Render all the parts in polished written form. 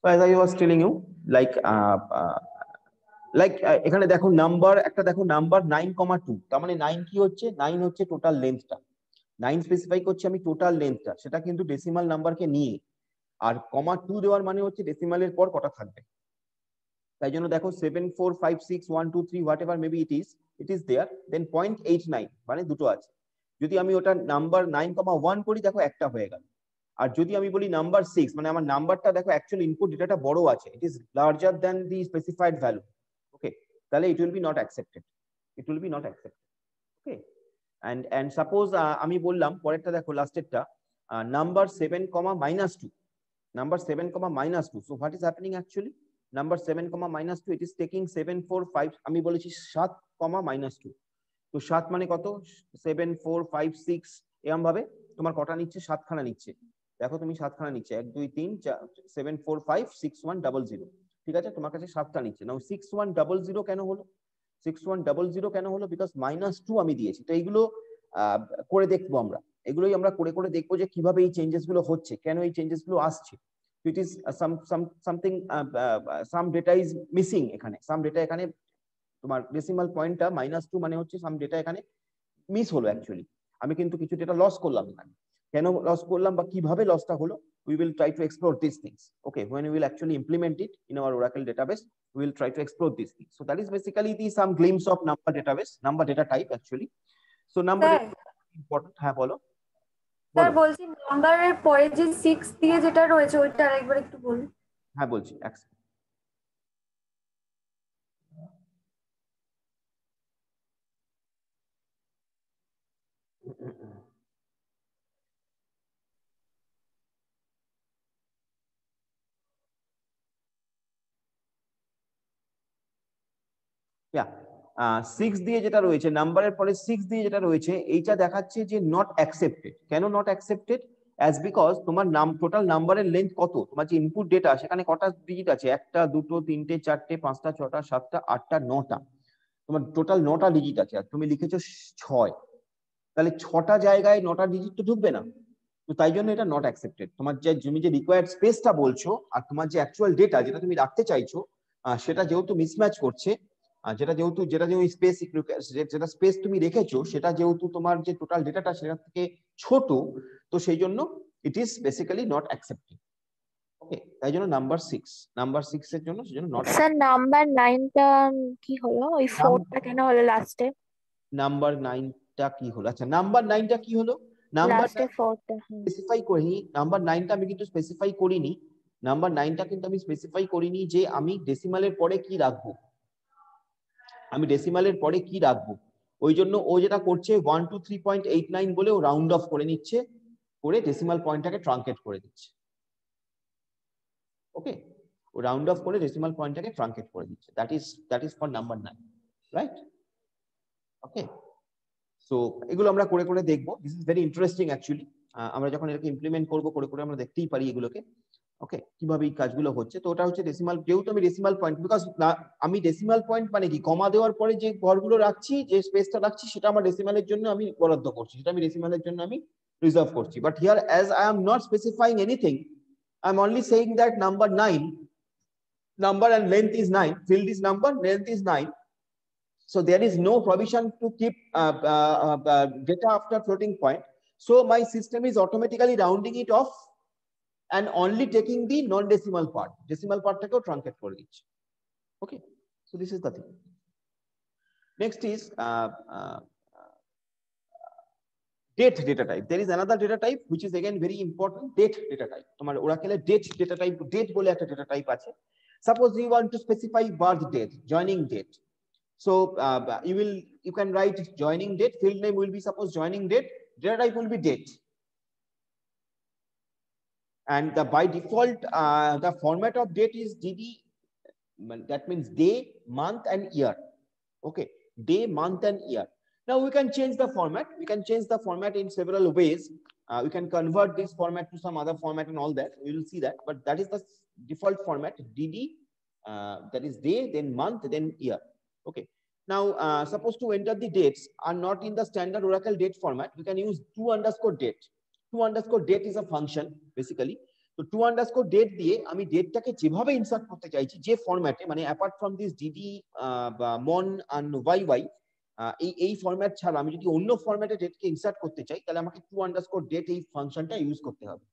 So as I was telling you, এখানে দেখো number একটা, দেখো নাম্বার 9,2, তার মানে 9 কি হচ্ছে, 9 হচ্ছে টোটাল লেন্থটা। 9 স্পেসিফাই করছে আমি টোটাল লেন্থটা, সেটা কিন্তু ডেসিমাল নাম্বারকে নিয়ে। আর কমা 2 দেওয়ার মানে হচ্ছে ডেসিমালের পর কটা থাকবে। তাই জন্য দেখো 7 4 5 6 1 2 3 whatever maybe it is there, then 0.89 মানে দুটো আছে। যদি আমি ওটা নাম্বার 9,1 করি, দেখো একটা হয়ে গেল। আর যদি আমি বলি নাম্বার 6, মানে আমার নাম্বারটা দেখো অ্যাকচুয়াল ইনপুট ডেটাটা বড় আছে, it is larger than the specified value, okay, তাহলে it will be not accepted, it will be not accepted, okay. and suppose আমি বললাম পরেরটা, দেখো লাস্টেরটা, number 7, -2, number 7, -2, so what is happening actually, number 7, -2, it is taking 7 4 5, আমি বলেছি 7, -2, তো 7 মানে কত, 7 4 5 6, এরকম ভাবে তোমার কটা নিচ্ছে, 7 খানা নিচ্ছে। দেখো তুমি 7 খানা নিচ্ছে, 1 2 3 4 7 4 5 6 1 0 0, ঠিক আছে, তোমার কাছে 7টা নিচ্ছে। নাও 6 1 0 0 কেন হলো, 6 1 0 0 কেন হলো, বিকজ -2 আমি দিয়েছি। তো এইগুলো করে দেখবো আমরা, এগুলোই আমরা করে করে দেখবো যে কিভাবে এই চেঞ্জেস গুলো হচ্ছে, কেন এই চেঞ্জেস গুলো আসছে। It is something, some data is missing এখানে, সাম ডেটা এখানে তোমার ডেসিমাল পয়েন্টটা -2 মানে হচ্ছে সাম ডেটা এখানে মিস হলো অ্যাকচুয়ালি। আমি কিন্তু কিছু ডেটা লস করলাম এখানে, কেন লস করলাম বা কিভাবে লসটা হলো, we will try to explore these things, okay, when we will actually implement it in our Oracle database, we will try to explore these things. So that is basically the some glimpse of number database, number data type actually. So number data important, হ্যাঁ বলো। Sir বলছি নাম্বারের পরে যে 6 দিয়ে যেটা রয়েছে ওইটা আরেকবার একটু বলুন। হ্যাঁ বলছি, সিক্স দিয়ে যেটা রয়েছে, নাম্বারের পরে 6 দিয়ে যেটা রয়েছে, এইটা দেখাচ্ছে যে নট অ্যাকসেপ্টেড। কেন নট অ্যাকসেপ্টেড? অ্যাজ বিকজ তোমার নাম টোটাল নাম্বারের লেন্থ কত, তোমার যে ইনপুট ডেটা সেখানে কটা ডিজিট আছে, 1টা 2টো 3টে 4টে 5টা 6টা 7টা 8টা 9টা, তোমার টোটাল 9টা ডিজিট আছে, আর তুমি লিখেছো 6, তাহলে 6টা জায়গায় 9টা ডিজিট তো ঢুকবে না, তো তাই জন্য এটা নট অ্যাকসেপ্টেড। তোমার যে তুমি যে রিকোয়ার্ড স্পেসটা বলছো আর তোমার যে অ্যাকচুয়াল ডেটা যেটা তুমি রাখতে চাইছো, সেটা যেহেতু মিসম্যাচ করছে, যেটা যে স্পেস, যেটা স্পেস তুমি রেখেছো সেটা যেহেতু তোমার যে টোটাল ডেটাটা সেটা থেকে ছোট, তো সেই জন্য it is basically not accepted, okay. তাই জন্য নাম্বার 6 এর জন্য সেজন্য নট। স্যার নাম্বার 9টা কি হলো, ওই 4টা কেন হলো লাস্টে? নাম্বার 9টা কি হলো, আচ্ছা নাম্বার 9টা কি হলো, নাম্বার লাস্টে 4টা স্পেসিফাই করিনি, নাম্বার 9টা আমি কিন্তু স্পেসিফাই করিনি, নাম্বার 9টা কিন্তু আমি স্পেসিফাই করিনি যে আমি ডেসিমালের পরে কি রাখবো, আমি ডেসিমালের পরে কি রাখবো। ওই জন্য ও যেটা করছে 123.89 বলে ও রাউন্ড অফ করে নিচ্ছে, করে ডেসিমাল পয়েন্টটাকে ট্রাঙ্কেট করে দিচ্ছে, ওকে, ও রাউন্ড অফ করে ডেসিমাল পয়েন্টটাকে ট্রাঙ্কেট করে দিচ্ছে, that is for number 9, right, okay. So এগুলো আমরা করে করে দেখবো, this is very interesting actually. আমরা যখন এটাকে ইমপ্লিমেন্ট করবো, করে করে আমরা দেখতেই পারি এগুলোকে, ওকে, কিভাবে এই কাজগুলো হচ্ছে। তো ওটা হচ্ছে ডেসিমাল, যেহেতু আমি ডেসিমাল পয়েন্ট, বিকজ আমি ডেসিমাল পয়েন্ট মানে কি, কমা দেওয়ার পরে যে ঘরগুলো রাখছি, যে স্পেসটা রাখছি, সেটা আমার ডেসিমালের জন্য আমি বরাদ্দ করছি, সেটা আমি ডেসিমালের জন্য আমি রিজার্ভ করছি। But here as I am not specifying anything, I am only saying that number 9, number and length is 9, field is number, length is 9. So there is no provision to keep data after floating point. So my system is automatically rounding it off and only taking the non-decimal part. Decimal part take truncate for each. Okay. So this is the thing. Next is date data type. There is another data type which is again very important, date data type. Tomar Oracle date data type, date bole ekta data type ache. Suppose you want to specify birth date, joining date. So you can write joining date, field name will be suppose joining date, data type will be date, and by default the format of date is DD, that means day, month and year, okay, day, month and year. Now we can change the format, in several ways. We can convert this format to some other format and all that, we will see that, but that is the default format, DD, that is day, then month, then year, okay. Now suppose to enter the dates are not in the standard Oracle date format, we can use to_date. To_date is a function basically. So তো two underscore date দিয়ে আমি ডেটটাকে যেভাবে insert করতে চাইছি, যে ফরম্যাটে, মানে apart from this DD বা মন এন্ড ওয়াই ওয়াই, এই ফরম্যাট ছাড়া আমি যদি অন্য ফরম্যাটে ডেটকে ইনসার্ট করতে চাই, তাহলে আমাকে টু আন্ডারস্কোর ডেট এই ফাংশনটা ইউজ করতে হবে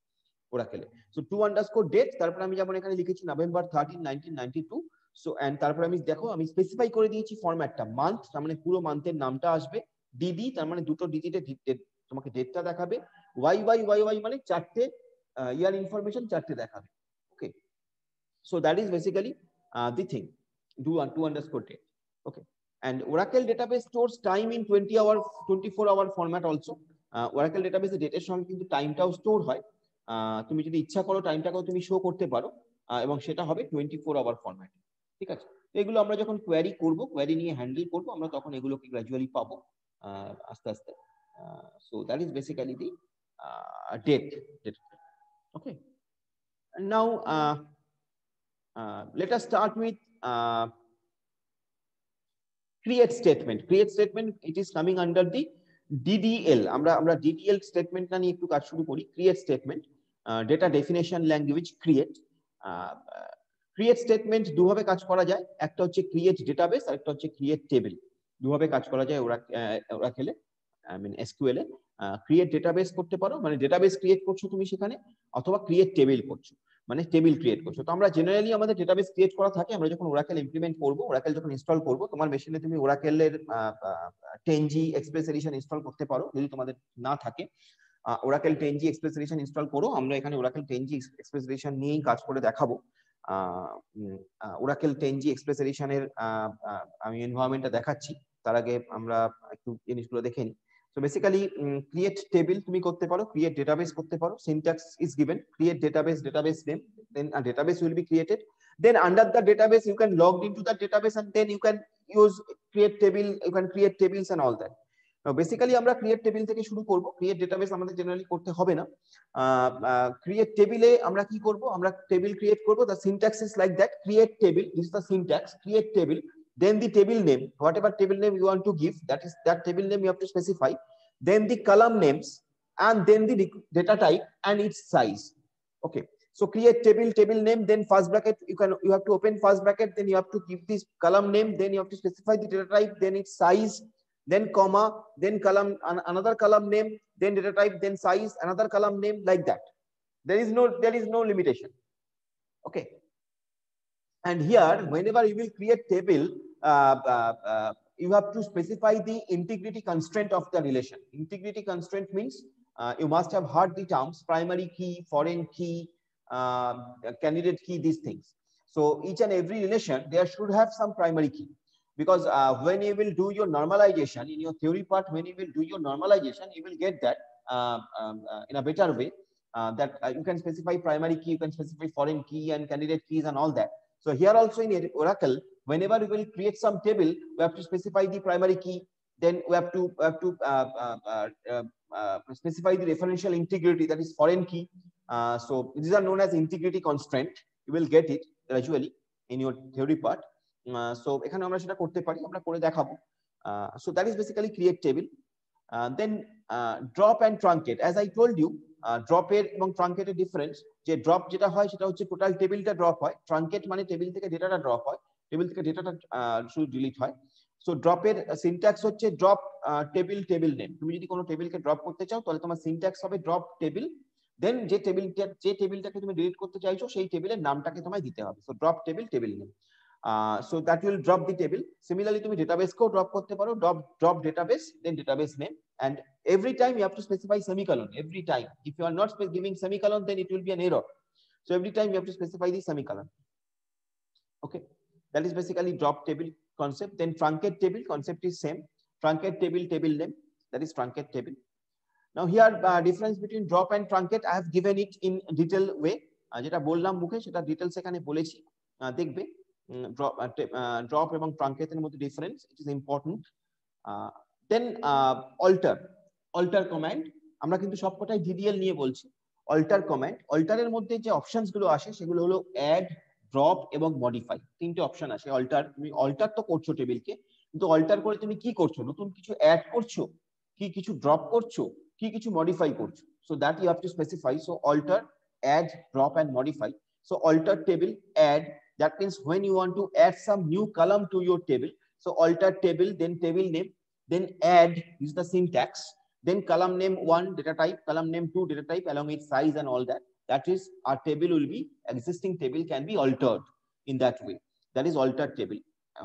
ওরাকেলে। সো টু আন্ডারস্কোর ডেট, তারপর আমি যেমন এখানে লিখেছি নভেম্বর 13, 1992। সো এন্ড তারপর আমি দেখো আমি স্পেসিফাই করে দিয়েছি ফরম্যাটটা মান্থ, তার মানে পুরো মান্থের নামটা আসবে, ডিডি তার মানে দুটো ডিজিটে তোমাকে ডেটটা দেখাবে, ওয়াই ওয়াই ওয়াই ওয়াই মানে চারটে ইয়ার ইনফরমেশন চারটে দেখাবে। Okay, so that is basically the thing, do to underscore date. Okay, and Oracle database stores time in 24-hour format also. Oracle database এর ডেটের সঙ্গে কিন্তু টাইমটাও স্টোর হয়, তুমি যদি ইচ্ছা করো টাইমটাকেও তুমি শো করতে পারো, এবং সেটা হবে 24-hour ফরম্যাট। ঠিক আছে, এগুলো আমরা যখন কোয়ারি করব, কোয়ারি নিয়ে হ্যান্ডেল করব, আমরা তখন এগুলোকে গ্র্যাজুয়ালি পাবো আস্তে আস্তে। So that is basically the date. Okay, now let us start with create statement. Create statement, it is coming under the DDL. আমরা DDL statement না নিয়ে একটু কাজ শুরু করি। Create statement, data definition language create. Create statement দুভাবে কাজ করা যায়, একটা হচ্ছে create database আর একটা হচ্ছে create table। দুভাবে কাজ করা যায় ওরাকেলে, I mean SQL A. create database করতে পারো, মানে database create করছো তুমি সেখানে, অথবা create table করছো, মানে টেবিল ক্রিয়েট করছো। তো আমরা জেনারেলি আমাদের ডেটাবেস ক্রিয়েট করা থাকে, আমরা যখন ওরাকেল ইমপ্লিমেন্ট করব, ওরাকেল যখন ইনস্টল করব, তোমার মেশিনে তুমি ওরাকেলের 10G এক্সপ্রেস এডিশন ইনস্টল করতে পারো, যদি তোমাদের না থাকে Oracle 10G express addition install করো। আমরা এখানে ওরাকেল 10G এক্সপ্রেস এডিশন নিয়েই কাজ করে দেখাবো। ওরাকেল 10G এক্সপ্রেস এডিশনের আমি এনভায়রনমেন্টটা দেখাচ্ছি, তার আগে আমরা একটু জিনিসগুলো দেখে নিই। So basically, create table তুমি করতে পারো, create database করতে পারো, syntax is given, create database, database name, then a database will be created, then under the database you can log into the database, and then you can use create table, you can create tables and all that. Now basically আমরা create table থেকে শুরু করব, create database আমাদের generally করতে হবে না। create table এ আমরা কি করব, আমরা table create করব, the syntax is like that, create table, this is the syntax, create table, then the table name, whatever table name you want to give, that table name you have to specify, then the column names, and then the data type and its size. Okay, so create table, table name, then first bracket, you have to open first bracket, then you have to give this column name, then you have to specify the data type, then its size, then comma, then column, another column name, then data type, then size, another column name, like that. There is no limitation. Okay, and here whenever you will create table, you have to specify the integrity constraint of the relation. Integrity constraint means you must have heard the terms primary key, foreign key, candidate key, these things. So each and every relation there should have some primary key, because when you will do your normalization in your theory part, when you will do your normalization, you will get that in a better way, that you can specify primary key, you can specify foreign key and candidate keys and all that. So here also in Oracle, whenever we will create some table, we have to specify the primary key, then we have to specify the referential integrity, that is foreign key. So these are known as integrity constraint. You will get it gradually in your theory part. So এখানে আমরা সেটা করতে পারি, আমরা করে দেখাবো। So that is basically create table. Then drop and truncate. As I told you, drop এর এবং truncate এর ডিফারেন্স, যে drop যেটা হয় সেটা হচ্ছে টোটাল টেবিলটা ড্রপ হয়, truncate মানে টেবিল থেকে ডেটাটা ড্রপ হয়, টেবিল থেকে ডেটাটা শুধু ডিলিট হয়। সো ড্রপ এর সিনট্যাক্স হচ্ছে ড্রপ টেবিল, টেবিল নেম। তুমি যদি কোনো টেবিলকে ড্রপ করতে চাও, তাহলে তোমার সিনট্যাক্স হবে ড্রপ টেবিল, দেন যে টেবিলটাকে তুমি ডিলিট করতে চাইছো সেই টেবিলের নামটাকে তোমায় দিতে হবে। So drop table, table name. So that will drop the table. Similarly, তুমি database কেও drop করতে পারো, drop database, then database name, and every time you have to specify semicolon. Every time, if you are not giving semicolon, then it will be an error. So every time you have to specify the semicolon. Okay, that is basically drop table concept. Then truncate table concept is same. Truncate table, table name, that is truncate table. Now here difference between drop and truncate I have given it in detail way. যেটা বললাম মুখে সেটা details এখানে বলেছি, দেখবে। drop এবং truncate এর মধ্যে difference, it is important. Then alter command, আমরা কিন্তু সবকটাই DDL নিয়ে বলছি। alter কমান্ড, alter-এর মধ্যে যে অপশনস গুলো আসে সেগুলো হলো অ্যাড, ড্রপ এবং মডিফাই, তিনটে অপশন আসে। alter, তুমি alter তো করছো টেবিলকে, কিন্তু alter করে তুমি কি করছো, নতুন কিছু অ্যাড করছো, কি কিছু ড্রপ করছো, কি কিছু মডিফাই করছো। So that you have to specify. So alter add, drop and modify. So alter table, add, that means when you want to add some new column to your table, so alter table, then table name, then add is the syntax, then column name 1 data type, column name 2 data type along with size and all that. That is, our table will be, existing table can be altered in that way. That is altered table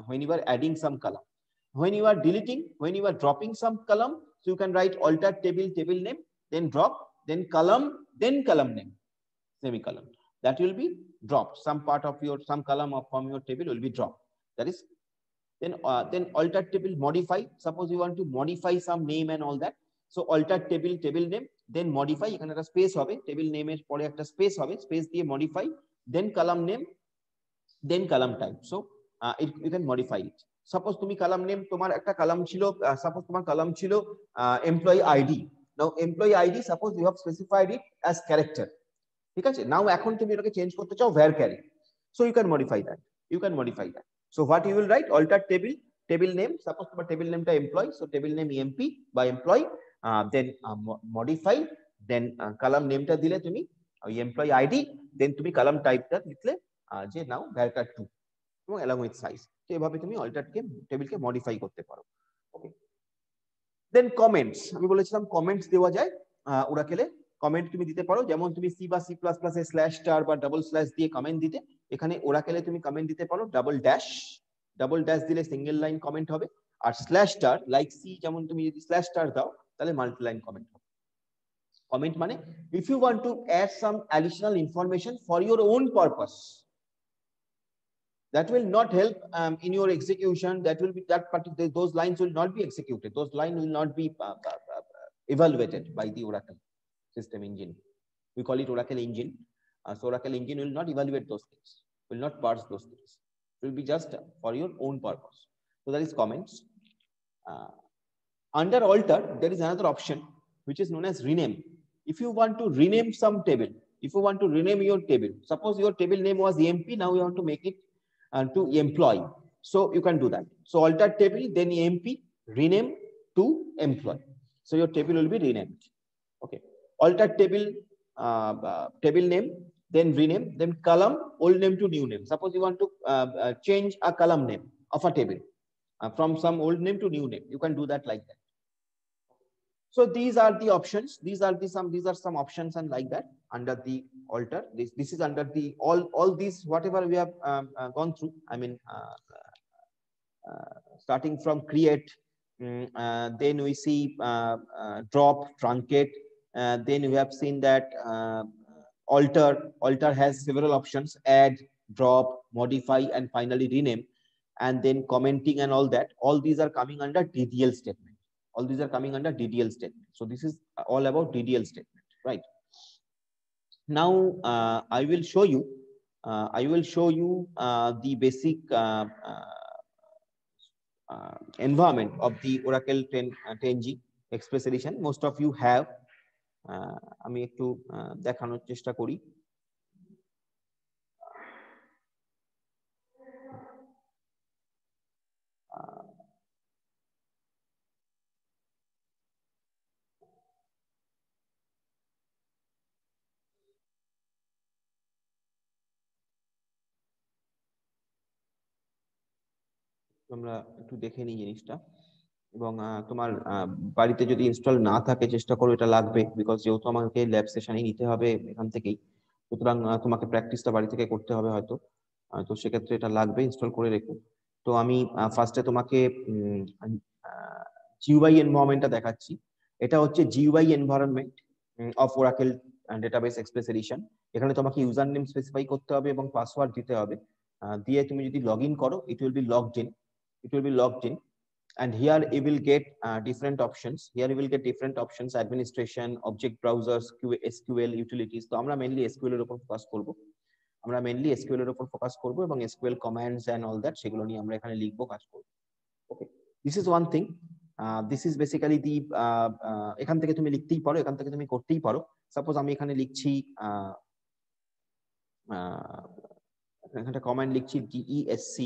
when you are adding some column. When you are deleting, when you are dropping some column, so you can write altered table, table name, then drop, then column name, semicolon. That will be dropped. Some part of your, some column of from your table will be dropped. That is, then altered table, modify. Suppose you want to modify some name and all that. So altered table, table name, then modify. এখানে একটা space হবে, table নেমের পরে একটা space হবে, space দিয়ে modify, then column name, then column type. So you can modify it. Suppose তুমি column name, তোমার একটা column ছিল, suppose তোমার column ছিল employee ID. Now employee ID, suppose you have specified it as character. ঠিক আছে, নাও এখন তুমি এটাকে চেঞ্জ করতে চাও varchar, so you can modify that, you can modify that. So what you will write, altered table, table name, suppose তোমার table name টা employee, so table name emp by employee, then modify, then column name টা দিলে তুমি ওই employee id, then তুমি column type টা লিখলে যে নাও varchar 2 এবং along with size. তো এভাবে তুমি altered কে টেবিলকে modify করতে পারো। ওকে, দেন কমেন্টস, আমি বলেছিলাম কমেন্টস দেওয়া যায় ওরাকেলে। কমেন্ট তুমি দিতে পারো, যেমন তুমি সি বা সি প্লাস প্লাস এ স্ল্যাশ স্টার বা ডাবল স্ল্যাশ দিয়ে কমেন্ট দিতে, এখানে ওরাকেলে তুমি কমেন্ট দিতে পারো ডাবল ড্যাশ দিলে সিঙ্গেল লাইন কমেন্ট হবে, আর স্ল্যাশ স্টার লাইক সি, যেমন তুমি যদি স্ল্যাশ স্টার দাও তাহলে মাল্টি লাইন কমেন্ট হবে। কমেন্ট মানে if you want to add some additional information for your own purpose, that will not help in your execution, that will be that particular, those lines will not be executed, those lines will not be evaluated by the Oracle system engine. We call it Oracle engine. So Oracle engine will not evaluate those things, will not parse those things. It will be just for your own purpose. So that is comments. Under alter, there is another option which is known as rename. If you want to rename some table, if you want to rename your table, suppose your table name was EMP, now you want to make it to employee, so you can do that. So alter table, then EMP, rename to employee, so your table will be renamed. Okay, alter table, table name, then rename, then column, old name to new name. Suppose you want to change a column name of a table from some old name to new name, you can do that like that. So these are the options, these are some options and like that under the alter. This is under the all these whatever we have gone through. I mean starting from create, then we see drop, truncate, then we have seen that alter has several options, add, drop, modify and finally rename, and then commenting and all that. All these are coming under DDL statement. All these are coming under DDL statement. So this is all about DDL statement, right? Now I will show you the basic environment of the Oracle 10G Express Edition. Most of you have. আমি একটু দেখানোর চেষ্টা করি। তোমরা একটু দেখে নিই জিনিসটা, এবং তোমার বাড়িতে যদি ইনস্টল না থাকে চেষ্টা করো, এটা লাগবে, বিকজ যেহেতু আমাকে ল্যাব সেশনে নিতে হবে এখান থেকেই, সুতরাং তোমাকে প্র্যাকটিসটা বাড়ি থেকে করতে হবে হয়তো, তো সেক্ষেত্রে এটা লাগবে, ইনস্টল করে রেখো। তো আমি ফার্স্টে তোমাকে জিইউআই এনভায়রনমেন্টটা দেখাচ্ছি। এটা হচ্ছে GUI environment of Oracle database express edition. এখানে তোমাকে ইউজার নেম স্পেসিফাই করতে হবে এবং পাসওয়ার্ড দিতে হবে, দিয়ে তুমি যদি লগ ইন করো, it will be logged in, and here you will get different options. Here you will get different options: administration, object browsers, SQL, utilities. তো আমরা মেইনলি SQL এর উপর ফোকাস করব, এবং SQL commands and all that সেগুলো নিয়ে আমরা এখানে লিখবো, কাজ করব। ওকে, this is one thing. This is basically the এখান থেকে তুমি লিখতেই পারো, এখান থেকে তুমি করতেই পারো। সাপোজ আমি এখানে লিখছি এখানে কমান্ড লিখছি DESC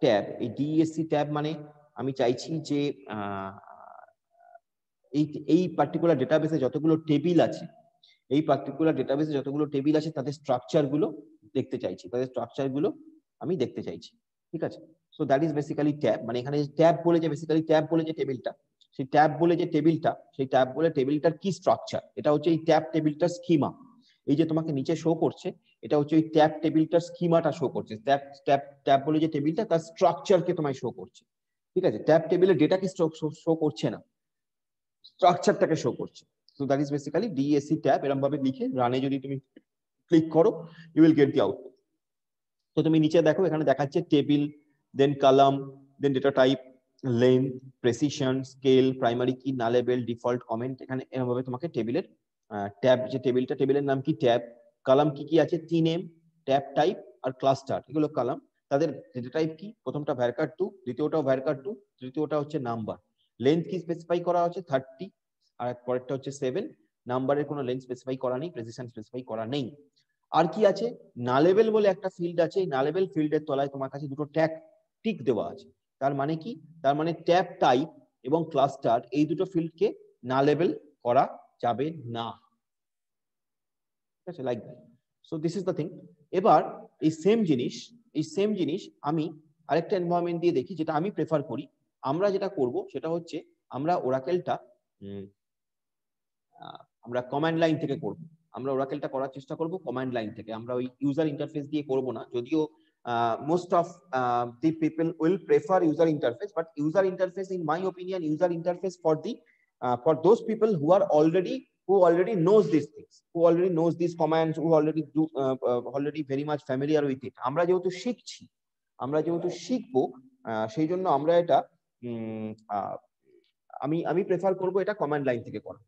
ট্যাব। এই DESC ট্যাব মানে আমি চাইছি যে এই পার্টিকুলার ডেটাবেসে যতগুলো টেবিল আছে এই পার্টিকুলার ডেটাবেসে যতগুলো টেবিল আছে তাদের স্ট্রাকচার গুলো দেখতে চাইছি, তাদের স্ট্রাকচার গুলো আমি দেখতে চাইছি, ঠিক আছে। So that is basically tab, মানে এখানে ট্যাব বলে যে বেসিক্যালি ট্যাব বলে যে টেবিলটা, সেই ট্যাব বলে যে টেবিলটা, সেই ট্যাব বলে টেবিলটার কি স্ট্রাকচার, এটা হচ্ছে এই ট্যাব টেবিলটার স্কিমা। এই যে তোমাকে নিচে শো করছে, এটা হচ্ছে ওই ট্যাব টেবিলটার স্কিমাটা শো করছে। ট্যাব ট্যাব ট্যাব বলে যে টেবিলটা তার স্ট্রাকচারকে তোমায় শো করছে, ঠিক আছে। ট্যাব টেবিলের ডেটা কি শো করছে না, স্ট্রাকচারটাকে শো করছে। So that is basically DSC tab. এরকম ভাবে লিখে রানে যদি তুমি ক্লিক করো, you will get the output. তো তুমি নিচে দেখো, এখানে দেখাচ্ছে table, then column, then data type, length, precision, scale, primary key, nullable, default, comment. এখানে এরকম ভাবে তোমাকে টেবিলের ট্যাব, যে টেবিলটা, টেবিলের নাম কি ট্যাব, কলাম কি কি আছে, টিনেম, ট্যাব টাইপ আর ক্লাস্টার, এগুলো কলাম। তাদের ডেটা টাইপ কি, প্রথমটা ভ্যারকার 2, দ্বিতীয়টাও ভ্যারকার 2, তৃতীয়টা হচ্ছে নাম্বার। লেন্থ কি স্পেসিফাই করা হচ্ছে 30, আর পরেরটা হচ্ছে 7। নাম্বারের কোনো লেন্থ স্পেসিফাই করা নেই, প্রেসিশন স্পেসিফাই করা নেই। আর কি আছে, নালেবেল বলে একটা ফিল্ড আছে। এই নালেবেল ফিল্ডের তলায় তোমার কাছে দুটো ট্যাগ টিক দেওয়া আছে। তার মানে কি, তার মানে ট্যাব টাইপ এবং ক্লাস্টার এই দুটো ফিল্ডকে নালেবেল করা যাবে না, ঠিক আছে, like that. So this is the thing. এবার এই সেম জিনিস আমি আরেকটা এনভায়রনমেন্ট দিয়ে দেখি, যেটা আমি প্রেফার করি। আমরা যেটা করব সেটা হচ্ছে, আমরা ওরাকেলটা আমরা কমান্ড লাইন থেকে করব। আমরা ওরাকেলটা করার চেষ্টা করব কমান্ড লাইন থেকে, আমরা ওই ইউজার ইন্টারফেস দিয়ে করব না। যদিও most of the people will prefer user interface, but user interface, in my opinion, user interface for those people who already knows these things, who already knows these commands, who already very much familiar with it. আমরা যেহেতু শিখবো, সেই জন্য আমরা এটা আমি prefer করব এটা কমান্ড লাইন থেকে করা।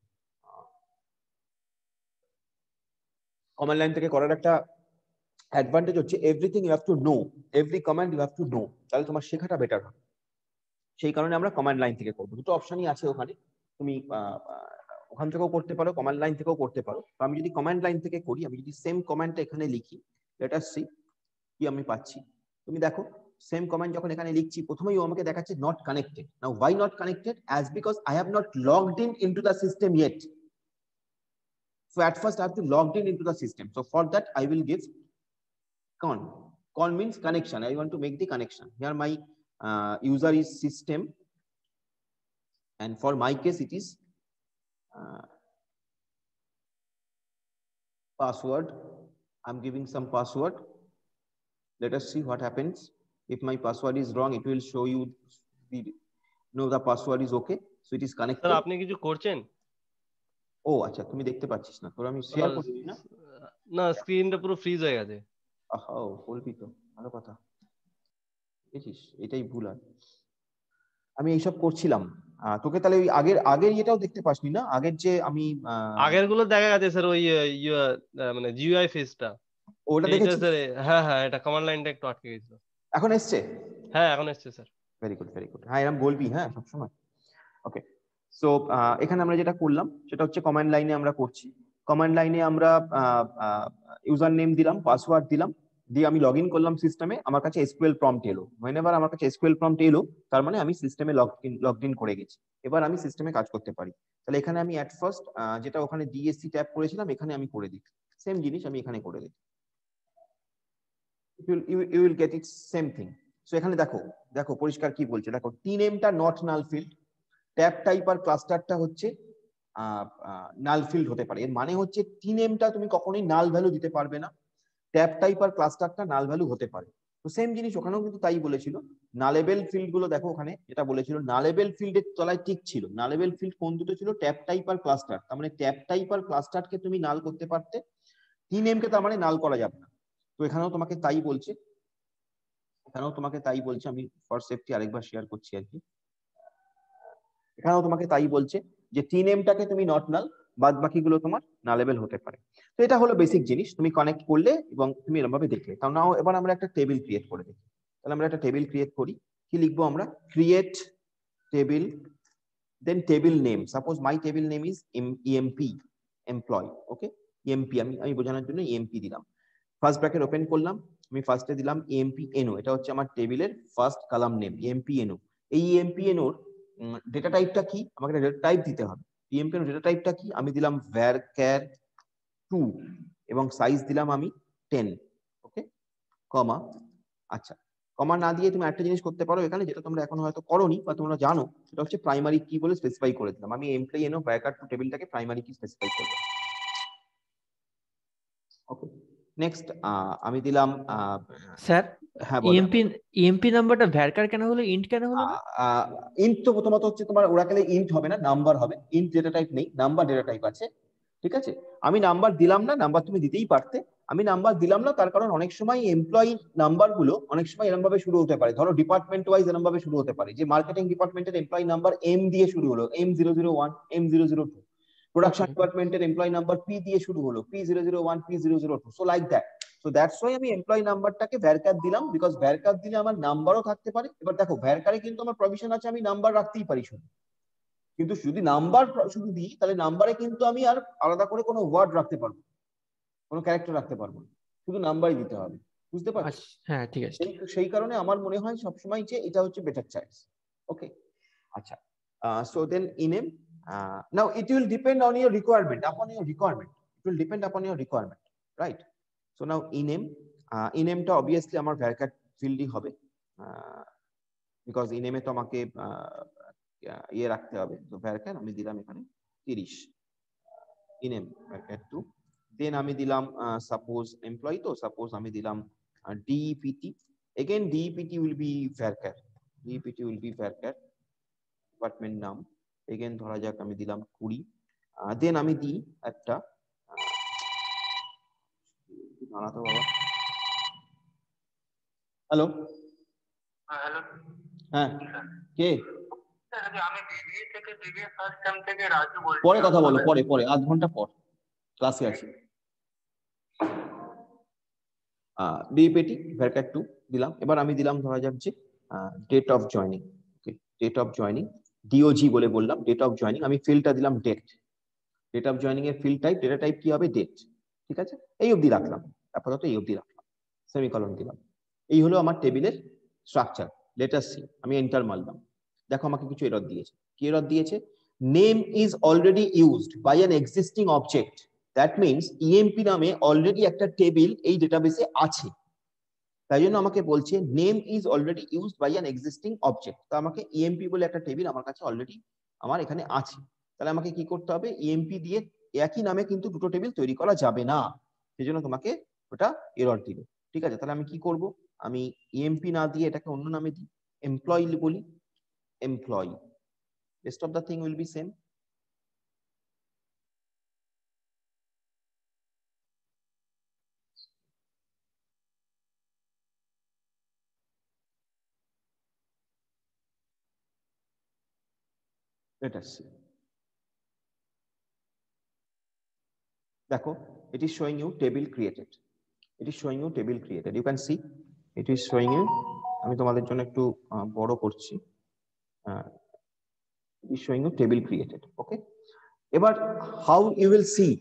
কমান্ড লাইন থেকে করার একটা অ্যাডভান্টেজ হচ্ছে, everything you have to know, every command you have to know, তাহলে তোমার শেখাটা বেটার হবে। সেই কারণে আমরা কমান্ড লাইন থেকে করবো। দুটো অপশনই আছে ওখানে, তুমি ওখান থেকেও করতে পারো, কমান্ড লাইন থেকেও করতে পারো। তো আমি যদি কমান্ড লাইন থেকে করি, আমি যদি সেম কমান্ডটা এখানে লিখি, লেট আস সি কি আমি পাচ্ছি। তুমি দেখো, সেম কমান্ড যখন এখানে লিখছি, প্রথমেই ও আমাকে দেখাচ্ছে not connected. Now why not connected? As because I have not logged in into the system yet. So at first I have to log in into the system. So for that I will give con means connection. I want to make the connection. Here my user is system, and for my case it is password. I'm giving some password. Let us see what happens. If my password is wrong, it will show you the password is okay, so it is connected. Sir, আপনি কিছু করছেন? ও আচ্ছা, তুমি দেখতে পাচ্ছিস না, তোর আমি শেয়ার করছি না। না, স্ক্রিনটা পুরো ফ্রিজ হয়ে গেছে। আহা, বলবি তো, ভালো কথা। দেখছিস, এটাই ভুল হয়। আমি এইসব করছিলাম, তোকে তাহলে ওই আগের এটাও দেখতে পাসনি না? আগের যে আমি আগের গুলো দেখা গেছে স্যার, ওই মানে জিইউআই ফেজটা ওটা দেখেছি স্যার। হ্যাঁ হ্যাঁ, এটা কমান্ড লাইনটা একটু আটকে গেছিল। এখন এসছে? হ্যাঁ, এখন এসছে sir. Very good, very good. হ্যাঁ, এরকম বলবি, হ্যাঁ, সবসময়। ওকে, সো এখানে আমরা যেটা করলাম সেটা হচ্ছে কমান্ড লাইনে আমরা করছি। কমান্ড লাইনে আমরা ইউজার নেম দিলাম, পাসওয়ার্ড দিলাম, দিয়ে আমি লগ ইন করলাম সিস্টেমে। আমার কাছে এসকিউএল প্রম্পট এলো। whenever আমার কাছে এসকিউএল প্রম্পট এলো, তার মানে আমি সিস্টেমে লগড ইন করে গেছি। এবার আমি সিস্টেমে কাজ করতে পারি। তাহলে এখানে আমি এট ফার্স্ট যেটা ওখানে ডিএসসি ট্যাব করেছিলাম, এখানে আমি করে দিই সেম জিনিস, আমি এখানে করে দিই। you will get it same thing. So এখানে দেখো পরিষ্কার কি বলছে, দেখো টি নেমটা not null field, tab type আর ক্লাস্টারটা হচ্ছে নাল ফিল্ড হতে পারে। এর মানে হচ্ছে টি নেমটা তুমি কখনোই নাল ভ্যালু দিতে পারবে না, ট্যাব টাইপ আর ক্লাস্টারটা নাল ভ্যালু হতে পারে। তো সেম জিনিস ওখানেও কিন্তু তাই বলেছিল। নালেবেল ফিল্ড গুলো দেখো, ওখানে যেটা বলেছিল, নালেবেল ফিল্ডের তলায় টিক ছিল। নালেবেল ফিল্ড কোন দুটো ছিল? ট্যাব টাইপ আর ক্লাস্টার। তার মানে ট্যাব টাইপ আর ক্লাস্টারকে তুমি নাল করতে পারতে, টি নেমকে তার মানে নাল করা যাবে না। তো এখানেও তোমাকে তাই বলছে, আমি ফর সেফটি আরেকবার শেয়ার করছি আর কি। এখানেও তোমাকে তাই বলছে যে টি নেমটাকে তুমি নট নাল, বাদ বাকিগুলো তোমার নালেবেল হতে পারে। তো এটা হলো বেসিক জিনিস, তুমি কানেক্ট করলে এবং তুমি এরকম ভাবে দেখলে। তাও নাও এবার আমরা একটা টেবিল ক্রিয়েট করে দেখি। তাহলে আমরা একটা টেবিল ক্রিয়েট করি। কি লিখবো আমরা? Create table, then table name. Suppose my table name is emp, employ. Okay, emp আমি বোঝানোর জন্য এমপি দিলাম। ফার্স্ট ব্র্যাকেট ওপেন করলাম, আমি ফার্স্টে দিলাম এমপি এনও। এটা হচ্ছে আমার টেবিলের first column name, MP NO. এই এমপি এনওর ডেটা টাইপটা কি? আমাকে ডেটা টাইপ দিতে হবে। এমপি এনও ডেটা টাইপটা কি? আমি দিলাম varchar 2 এবং সাইজ দিলাম আমি 10, ওকে, কমা। আচ্ছা, কমা না দিয়ে তুমি একটা জিনিস করতে পারো এখানে, যেটা তোমরা এখন হয়তো করোনি বা তোমরা জানো, সেটা হচ্ছে প্রাইমারি কি বলে স্পেসিফাই করে দিলাম। আমি এমপ্লয়ি এনো ভ্যারকার টু টেবিলটাকে প্রাইমারি কি স্পেসিফাই করব। ওকে, নেক্সট আমি দিলাম স্যার হ্যাঁ বলো। ইএমপি নাম্বারটা ভ্যারকার কেন হলো, ইন্ট কেন হলো না? ইন্ট তো প্রথমত হচ্ছে তোমার ওরাকেলে ইন্ট হবে না, নাম্বার হবে। ইন্ট ডেটা টাইপ নেই, নাম্বার ডেটা টাইপ আছে, ঠিক আছে। আমি নাম্বার দিলাম না, নাম্বার তুমি দিতেই পারতে, আমি নাম্বার দিলাম না তার কারণ অনেক সময় এমপ্লয়ি নাম্বার গুলো অনেক সময় এরকম ভাবে শুরু হতে পারে। ধরো ডিপার্টমেন্ট ওয়াইজ এরকম ভাবে শুরু হতে পারে, যে মার্কেটিং ডিপার্টমেন্টের এমপ্লয়ি নাম্বার এম দিয়ে শুরু হলো, M001, M002। প্রোডাকশন ডিপার্টমেন্টের এমপ্লয়ি নাম্বার পি দিয়ে শুরু হলো, P001, P002, so like that. So that's why আমি এমপ্লয়ি নাম্বারটাকে ভ্যারকার দিলাম, বিকজ ভ্যারকার দিলে আমার নাম্বারও থাকতে পারে। এবার দেখো ভ্যারকারে কিন্তু আমার প্রভিশন আছে, আমি নাম্বার রাখতেই পারি শুধু, কিন্তু যদি নাম্বার শুধু দিই তাহলে নাম্বারে কিন্তু আমি আর আলাদা করে কোনো ওয়ার্ড রাখতে পারবো, কোনো ক্যারেক্টার রাখতে পারবো না, শুধু নাম্বারই দিতে হবে, বুঝতে পারছো? হ্যাঁ ঠিক আছে। সেই কারণে আমার মনে হয় সবসময় যে এটা হচ্ছে বেটার চয়েস। ওকে, আচ্ছা, so then ename, now it will depend on your requirement, upon your requirement, it will depend upon your requirement, right? So now ইনেমটা অবভিয়াসলি আমার ভ্যারকার ফিল্ডই হবে, বিকজ ইনেমে তো আমাকে ইয়ে রাখতে হবে, তো ভ্যারকার আমি দিলাম এখানে 30 ইনেম ভ্যারকার 2। দেন আমি দিলাম সাপোজ এমপ্লয়ি, তো সাপোজ আমি দিলাম ডিইপিটি, again DEPT will be varchar, DEPT will be varchar, department নাম again ধরা যাক আমি দিলাম 20। দেন আমি দিই একটা দাঁড়াতো বাবা, হ্যালো হ্যালো, হ্যাঁ কে? আমি বিবিএ থেকে বিবিএ ফার্স্ট টাইম থেকে রাজু বলছি। পরে কথা বলো, পরে আধ ঘন্টা পর ক্লাসে আছি। ডিইপিটি ভ্যারকার 2 দিলাম। এবার আমি দিলাম ধরা যাক যে date of joining, okay, date of joining DOG বলে বললাম, ডেট অফ জয়নিং, আমি ফিল্ডটা দিলাম ডেট, ডেট অফ জয়নিং এর ফিল্ড টাইপ ডেটা টাইপ কি হবে, ডেট, ঠিক আছে। এই অবধি রাখলাম, আপাতত এই অবধি রাখলাম, সেমিকলন দিলাম। এই হলো আমার টেবিলের স্ট্রাকচার। লেট আস সি, আমি এন্টার মারলাম, দেখো আমাকে কিছু এরর দিয়েছে। কি এরর দিয়েছে? Name is already used by an existing object, that means EMP নামে অলরেডি একটা টেবিল এই ডেটাবেসে আছে, তাই জন্য আমাকে বলছে name is already used by an existing object. তো আমাকে ইএমপি বলে একটা টেবিল আমার কাছে অলরেডি আমার এখানে আছে, তাহলে আমাকে কি করতে হবে, ইএমপি দিয়ে একই নামে কিন্তু দুটো টেবিল তৈরি করা যাবে না, সেজন্য তোমাকে ওটা এরর দিল, ঠিক আছে। তাহলে আমি কি করব, আমি ইএমপি না দিয়ে এটাকে অন্য নামে দিই, এমপ্লয়ি বলি, employee, rest of the thing will be same. Let us see. দেখো, it is showing you table created, it is showing you table created, you can see it is showing you, আমি তোমাদের জন্য একটু বড় করছি, it is showing you table created, okay। এবার how you will see,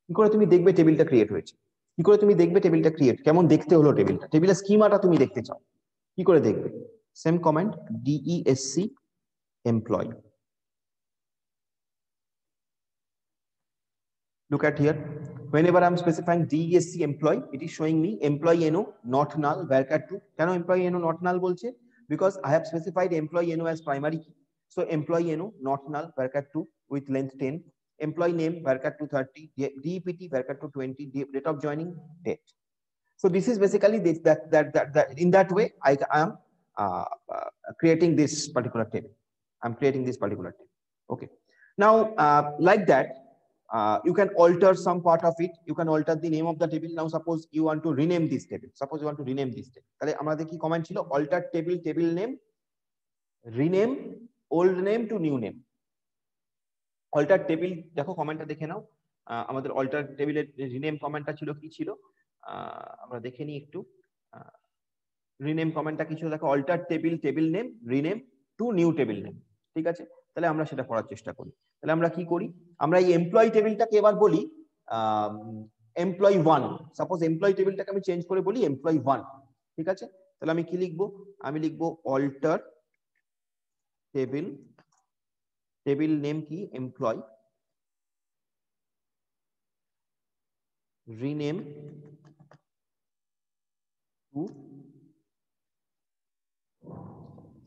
কি করে তুমি দেখবে টেবিলটা ক্রিয়েট হয়েছে, কি করে তুমি দেখবে টেবিলটা ক্রিয়েট, কেমন দেখতে হলো টেবিলটা, টেবিলের স্কিমাটা তুমি দেখতে চাও, কি করে দেখবে? Same command DESC employee, look at here, whenever I'm specifying DESC employee, it is showing me employee NO not null varchar 2. কেন employee NO not null বলছে? Because I have specified employee NO as primary key, so employee NO not null varchar 2 with length 10, employee name varchar 230, DEPT varchar 220, date of joining date. So this is basically this, that in that way I am creating this particular table, I'm creating this particular table, okay. Now like that, you can alter some part of it, you can alter the name of the table. Now suppose you want to rename this table, suppose you want to rename this table, তাহলে আমাদের কি command ছিল, alter table, table name, rename old name to new name, alter table। দেখো কমান্ডটা দেখে নাও, আমাদের alter table এর rename কমান্ডটা ছিল কি ছিল, আমরা দেখে নিই একটু, rename কমান্ডটা কি ছিল, দেখো alter table, table name, rename to new table name, ঠিক আছে। তাহলে আমরা সেটা করার চেষ্টা করি। তাহলে আমরা কি করি, আমরা এই এমপ্লয়ি টেবিলটাকে এবার বলি এমপ্লয়ি 1, সাপোজ এমপ্লয়ি টেবিলটাকে আমি চেঞ্জ করে বলি এমপ্লয়ি 1, ঠিক আছে। তাহলে আমি কি লিখবো, আমি লিখবো অল্টার টেবিল, টেবিল নেম কি এমপ্লয়ি, rename to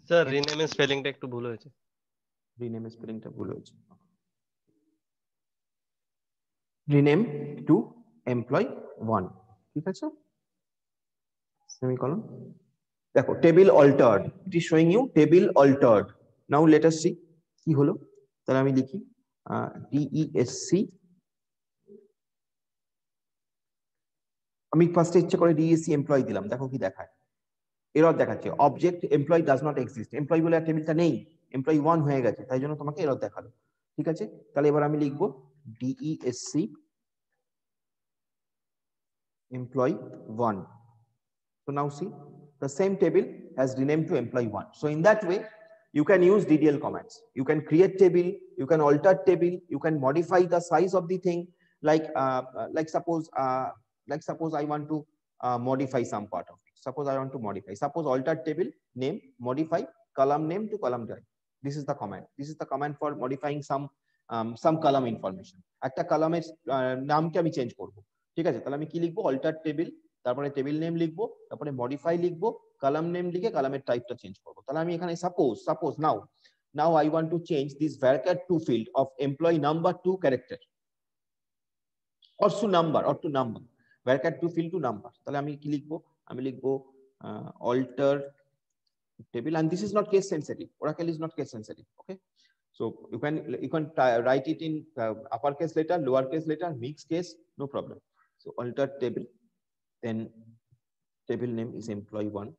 স্যার রিনেমের স্পেলিংটা একটু ভুল হয়েছে। rename স্পেলিংটা ভুল হয়েছে, rename to employee 1, ঠিক আছে, সেমিকোলন। দেখো table altered, it is showing you table altered. Now let us see কি হলো। তাহলে আমি লিখি ডিইএসসি, আমি ফার্স্টে ইচ্ছে করে ডিইএসসি এমপ্লয়ি দিলাম, দেখো কি দেখায়, এরর দেখাচ্ছে object employee does not exist, employee বলে টেবিলটা নেই, এমপ্লয়ি 1 হয়ে গেছে, তাই জন্য তোমাকে এরর দেখালো, ঠিক আছে। তাহলে এবার আমি লিখবো ডিইএসসি employee 1. So now see, the same table has renamed to employee 1. So in that way, you can use DDL commands. You can create table, you can alter table, you can modify the size of the thing. Like suppose I want to modify some part of it. Suppose I want to modify. Suppose alter table name, modify column name to column type. This is the command. This is the command for modifying some column information. একটা কলামের নামকে আমি change করব, ঠিক আছে। তাহলে আমি কি লিখবো, অল্টার টেবিল, তারপরে টেবিল নেম লিখবো, তারপরে মডিফাই লিখবো, কলাম নেম লিখে কলামের টাইপটা চেঞ্জ করবো। তাহলে আমি এখানে suppose now I want to change this varchar to field of employee number to character or to number varchar to field to number। তাহলে আমি কি লিখবো, আমি লিখবো alter table, and this is not case sensitive, Oracle is not case sensitive, okay। So you can write it in uppercase letter, lowercase letter, mixed case, no problem। So alter table, then table name is employee 1,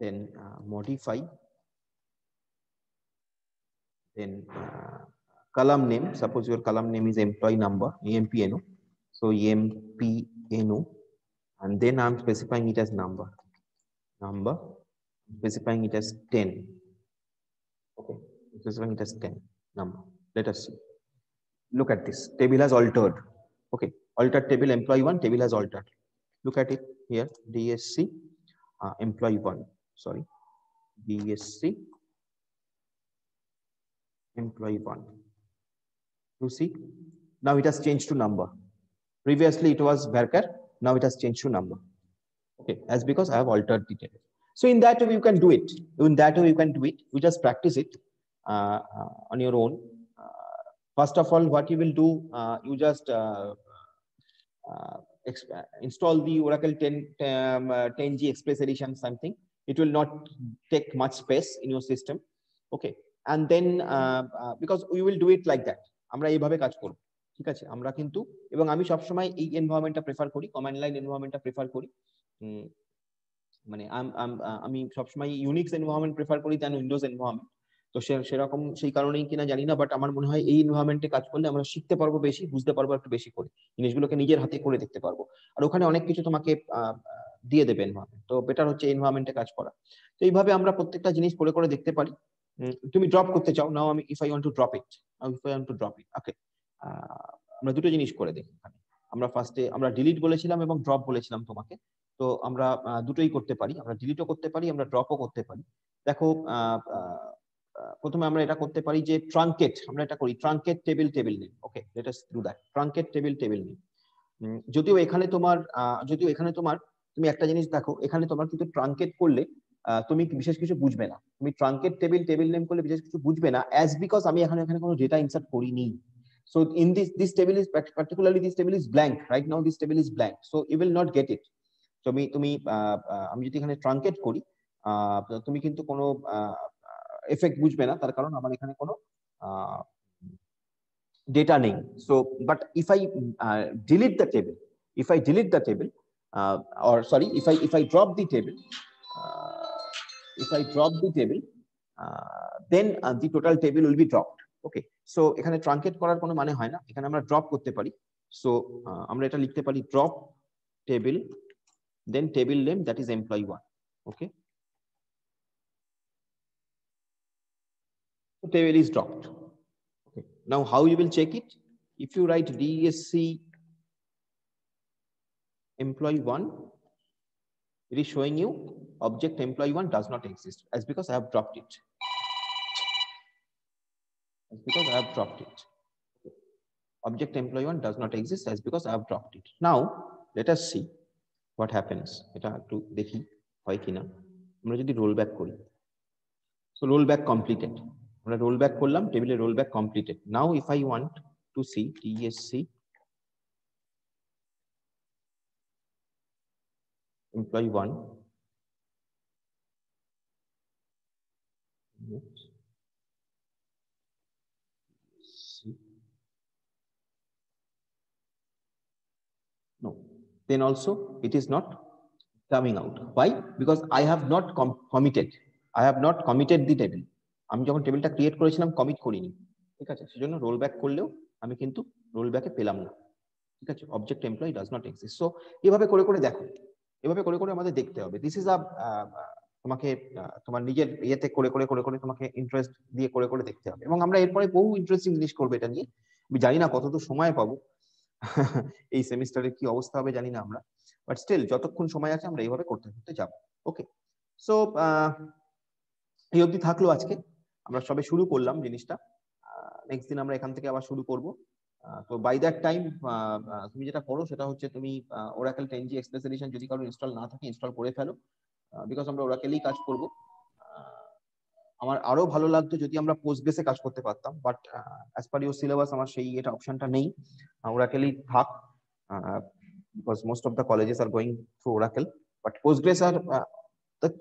then modify, then column name, suppose your column name is employee number, EMPNO, so EMPNO, and then I'm specifying it as number, specifying it as 10, okay, specifying it as 10 number। Let us see, look at this, table has altered, okay, altered table employee 1, table has altered, look at it here, DSC employee 1, sorry, DSC employee 1, you see, now it has changed to number, previously it was varchar, now it has changed to number, okay, as because I have altered the table। So in that way you can do it, you just practice it on your own। First of all, what you will do, you just install the Oracle 10G Express Edition something. It will not take much space in your system, okay, and then because we will do it like that, আমরা এইভাবে কাজ করব, ঠিক আছে। আমরা কিন্তু, এবং আমি সবসময় এই এনভায়রনমেন্টটা প্রেফার করি, কমান্ড লাইন এনভায়রনমেন্টটা প্রেফার করি, মানে আমি সবসময় ইউনিক্স এনভায়রনমেন্ট প্রেফার করি দেন উইন্ডোজ এনভায়রনমেন্ট। তো সেরকম সেই কারণেই কিনা জানি না, বাট আমার মনে হয় এই এনভায়রনমেন্টে কাজ করলে আমরা শিখতে পারবো বেশি, বুঝতে পারবো একটু বেশি করে, জিনিসগুলোকে নিজের হাতে করে দেখতে পারবো, আর ওখানে অনেক কিছু তোমাকে দিয়ে দেবে এনভায়রনমেন্ট, তো বেটার হচ্ছে এনভায়রনমেন্টে কাজ করা। তো এইভাবে আমরা প্রত্যেকটা জিনিস করে দেখতে পারি। তুমি ড্রপ করতে চাও, নাও আমি if I want to drop it, okay, আমরা দুটো জিনিস করে দেখি এখানে। আমরা ফার্স্টে আমরা ডিলিট বলেছিলাম এবং ড্রপ বলেছিলাম তোমাকে, তো আমরা দুটোই করতে পারি, আমরা ডিলিটও করতে পারি, আমরা ড্রপও করতে পারি। দেখো প্রথমে আমরা এটা করতে পারি যে ট্রাঙ্কেট, আমরা এটা করি truncate table name, okay, let us do that, truncate table name. যদিও এখানে তোমার তুমি একটা জিনিস দেখো, এখানে তোমার কিন্তু ট্রাঙ্কেট করলে তুমি বিশেষ কিছু বুঝবে না, তুমি ট্রাঙ্কেট টেবিল নেম করলে বিশেষ কিছু বুঝবে না, অ্যাজ বিকজ আমি এখানে কোনো ডেটা ইনসার্ট করিনি। So in this table is particularly this table is blank right now, this table is blank, so you will not get it। So তুমি আমি যদি এখানে ট্রাঙ্কেট করি, তুমি কিন্তু কোনো এফেক্ট বুঝবে না, তার কারণ আমার এখানে কোনো ডেটা নেই। So but if I delete the table, or sorry, if I drop the table, then the total table will be dropped, okay। So এখানে ট্রাঙ্কেট করার কোনো মানে হয় না, এখানে আমরা ড্রপ করতে পারি। সো আমরা এটা লিখতে পারি drop table, then table name, that is employee 1, okay। So table is dropped, okay। Now how you will check it? If you write DSC employee 1, it is showing you object employee 1 does not exist, as because I have dropped it, Object employee 1 does not exist as because I have dropped it. Now let us see what happens. এটা একটু দেখি হয় কিনা। আমরা যদি roll back করি, so roll back completed. আমরা roll back করলাম, টেবিলে roll back completed. Now if I want to see TSC employee 1, no, then also it is not coming out. Why? Because I have not committed. I have not committed the table. আমি যখন টেবিলটা create করেছিলাম commit করিনি, ঠিক আছে, সেজন্য roll back করলেও আমি কিন্তু রোল ব্যাকে পেলাম না, ঠিক আছে। Object employee does not exist. So এভাবে করে করে দেখো, এভাবে করে করে আমাদের দেখতে হবে। দিস ইজ আ তোমাকে তোমার নিজের ইয়েতে করে করে করে করে তোমাকে ইন্টারেস্ট দিয়ে করে করে দেখতে হবে। এবং আমরা এরপরে বহু ইন্টারেস্টিং জিনিস করবো এটা নিয়ে। আমি জানি না কতদূর সময় পাবো, এই সেমিস্টারের কি অবস্থা হবে জানি না আমরা, বাট স্টিল যতক্ষণ সময় আছে আমরা এইভাবে করতে করতে যাবো। ওকে, সো এই অবধি থাকলো আজকে। আমরা সবে শুরু করলাম জিনিসটা, নেক্সট দিন আমরা এখান থেকে আবার শুরু করব। তো বাই দ্যাট টাইম তুমি যেটা করো সেটা হচ্ছে তুমি ওরাকেল 10G এক্সপ্রেস এডিশন যদি কারো ইনস্টল না থাকে ইনস্টল করে ফেলো, বিকজ আমরা ওরাকেলেই কাজ করব। আমার আরো ভালো লাগতো যদি আমরা পোস্টগ্রেসে কাজ করতে পারতাম, but as per your syllabus আমার সেই এটা অপশনটা নেই। ওরাকেলই থাক, because most of the colleges are going through Oracle, but Postgres are the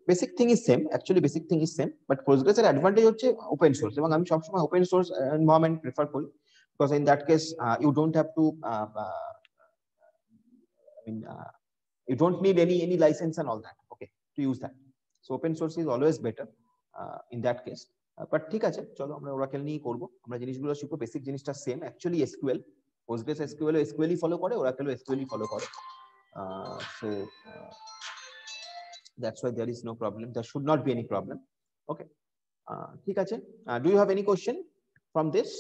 basic thing is same, actually basic thing is same, but Postgres এর advantage হচ্ছে open source, এবং আমি সবসময় open source environment prefer করি, because in that case you don't have to you don't need any license and all that, okay, to use that. So open source is always better in that case. But ঠিক আছে, চলো আমরা Oracle নিয়ে করব। আমরা জিনিসগুলো শিখবো, basic জিনিসটা same actually. SQL, Postgres SQL SQLই ফলো করে, ওরাকেলও SQLই ফলো করে। So that's why there is no problem, there should not be any problem. Okay, ঠিক আছে। Do you have any question from this?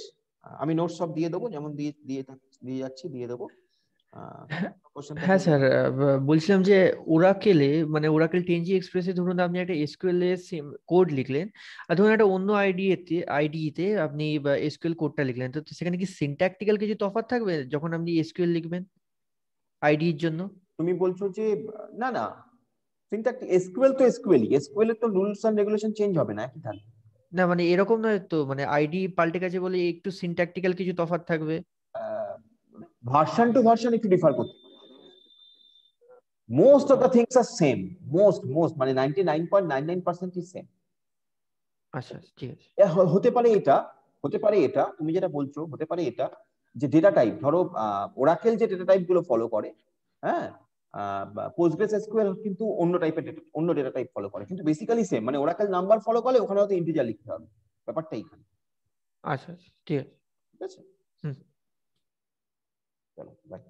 আমি নোটস সব দিয়ে দেবো, যেমন দিয়ে যাচ্ছি দিয়ে দেবো। হ্যাঁ স্যার, বলছিলাম যে ওরাকেলে মানে ওরাকেল 10G এক্সপ্রেসে ধরুন আপনি একটা এসকিউএল এর কোড লিখলেন, আর ধরুন একটা অন্য আইডিতে আপনি এসকিউএল কোডটা লিখলেন, তো সেখানে কি সিনট্যাকটিক্যাল কিছু তফাৎ থাকবে যখন আপনি এসকিউএল লিখবেন আইডির জন্য? তুমি বলছো যে না না, সিনট্যাক্স এসকিউএল তো এসকিউএলই, এসকিউএল এর তো রুলস এন্ড রেগুলেশন চেঞ্জ হবে না, একই থাকবে। না মানে এরকম নয় তো, মানে আইডি পাল্টে গেছে বলে একটু সিনট্যাকটিক্যাল কিছু তফাৎ থাকবে? ভার্সন টু ভার্সন একটু ডিফার করতে, most of the things are same, most মানে 99.99% is same. আচ্ছা ঠিক আছে। হতে পারে এটা তুমি যেটা বলছো, হতে পারে এটা যে ডেটা টাইপ, ধরো ওরাকেল যে ডেটা টাইপ গুলো ফলো করে, হ্যাঁ, পোস্টগ্রেস এসকিউএল কিন্তু অন্য টাইপের অন্য ডেটা টাইপ ফলো করে, কিন্তু বেসিক্যালি সেম। মানে ওরাকেল নাম্বার ফলো করে, ওখানে হয়তো ইন্টিজার লিখতে হবে, ব্যাপারটা এইখানে। আচ্ছা ঠিক আছে। ঠিক আছে, চলো বাই।